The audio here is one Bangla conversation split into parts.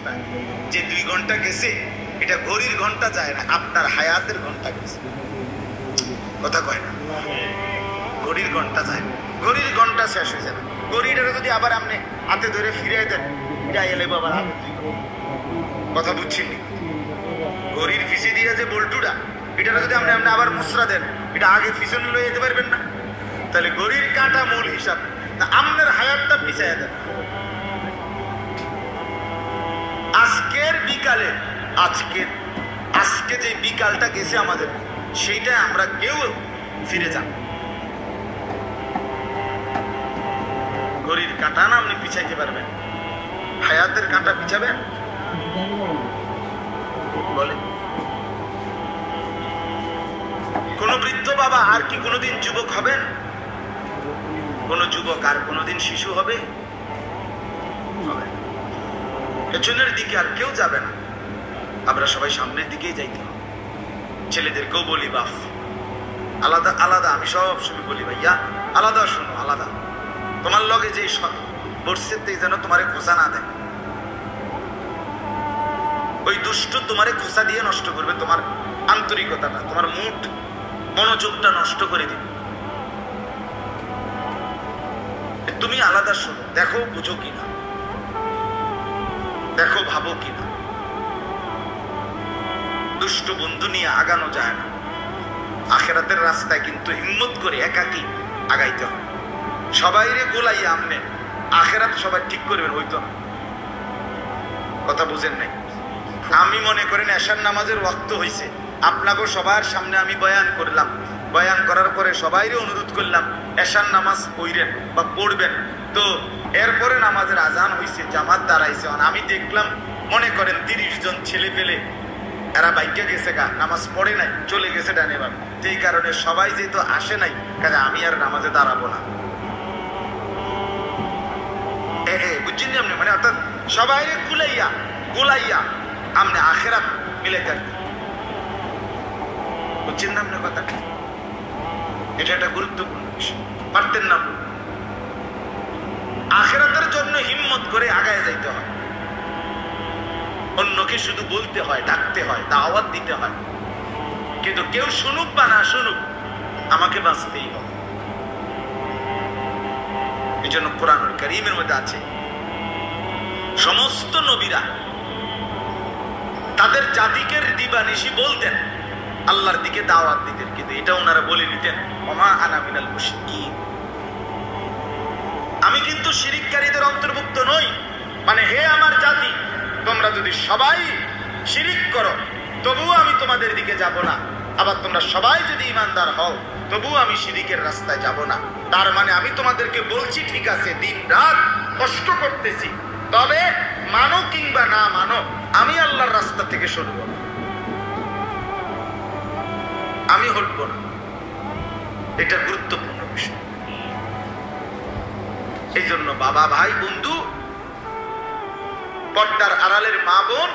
পায়। যে 2 ঘন্টা গেছে এটা ঘড়ির ঘন্টা যায় না, আপনার হায়াতের ঘন্টা গেছে। কথা কয় না, ঘড়ির ঘন্টা যায়, ঘড়ির ঘন্টা শেষ হয়ে যাবে। ঘড়িটা যদি আবার আপনি হাতে ধরে ফিরিয়ে দেন, এটা এলে আবার হাতে 2 ঘন্টা। কথা বুঝছেন? ঘড়ির পিছে দিয়ে যে বল্টুটা, এটা যদি আপনি আবার মুসরা দেন, এটা আগে পিছনে লয়ে যেতে পারবেন না। তাহলে ঘড়ির কাঁটা মূল হিসাব না, আপনার হায়াতটা পিছাইয়া দেন। আজকের বিকালে আজকে যে বিকালটা গেছে আমাদের, সেইটা আমরা কেউ ফিরে যান। ঘড়ির কাঁটা না আপনি পিছাইতে পারবেন, হায়াতের কাঁটা পিছাবেন? বলে কোন বৃদ্ধ বাবা আর কি কোনোদিন যুবক হবেন? কোন যুবক আর কোনোদিন শিশু হবে? পেছনের দিকে আর কেউ যাবে না, আমরা সবাই সামনের দিকেই যাইতে হবে। ছেলেদেরকেও বলি, বাপ আলাদা আলাদা, আমি সব সময় বলি ভাইয়া আলাদা শোনো, আলাদা। তোমার লগে যে বসছে যেন তোমারে খোঁচা না দেয়, ওই দুষ্ট তোমারে খোঁচা দিয়ে নষ্ট করবে তোমার আন্তরিকতাটা, তোমার মুড মনোযোগটা নষ্ট করে দিবে। তুমি আলাদা শোনো, দেখো বুঝো কিনা, দেখো ভাবো কিনা। দুষ্ট বন্ধু নিয়ে আগানো যায় না। আখেরাতের রাস্তায় কিন্তু হিম্মত করে একাকি আগাইতে হবে। সবাইরে গোলাইয়া আমনে আখেরাত সবাই ঠিক করবেন হইতো না। কথা বুঝেন নাই? আমি মনে করেন এশার নামাজের ওয়াক্ত হয়েছে, আপনাকে সবার সামনে আমি বয়ান করলাম, বয়ান করার পরে সবাইরে অনুরোধ করলাম এশার নামাজ পড়বেন বা পড়বেন। তো এরপরে নামাজের আজান হয়েছে, জামাত দাঁড়াইছে, আমি দেখলাম মনে করেন 30 জন ছেলে পেলে এরা বাইকে গেছে গা, নামাজ পড়ে নাই, চলে গেছে ডানে বাম। এই কারণে সবাই যেহেতু আসে নাই, কাজে আমি আর নামাজে দাঁড়াবো না। বুঝছেন আপনি? মানে অর্থাৎ সবাই গোলাইয়া আমনে আখেরাত মিলে থাকতে, বুঝছেন না আপনার কথা? এটা একটা গুরুত্বপূর্ণ বিষয়, পারতেন না। আখেরাতের জন্য হিম্মত করে আগায় যাইতে হয়। অন্যকে শুধু বলতে হয়, ডাকতে হয়, দাওয়াত দিতে হয়, কিন্তু কেউ শুনুক বা না শুনুক আমাকে বাঁচতেই হবে। এই জন্য কোরআনুল কারীমের মধ্যে আছে সমস্ত নবীরা তাদের জাতিকে দিবানিশি বলতেন, আল্লাহর দিকে দাওয়াত দিতেন, কিন্তু এটা ওনারা বলে নিতেন ওমা আনা মিনাল মুশরিকিন, আমি কিন্তু শিরিককারীদের অন্তর্ভুক্ত নই। মানে হে আমার জাতি, তোমরা যদি সবাই শিরিক করো তবুও আমি তোমাদের দিকে যাব না, আবার তোমরা সবাই যদি ইমানদার হও তবুও আমি শিরিকের রাস্তায় যাব না। তার মানে আমি তোমাদেরকে বলছি ঠিক আছে, দিন রাত কষ্ট করতেছি, তবে মানো কিংবা না মানো আমি আল্লাহর রাস্তা থেকে সরব না, আমি হটব না। এটা গুরুত্বপূর্ণ বিষয়। এই জন্য বাবা, ভাই, বন্ধু, পর্দার আড়ালের মা বোন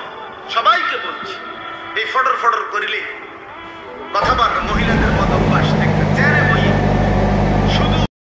সবাইকে বলছি, এই ফটর ফটর করিলে কথা বলবে মহিলা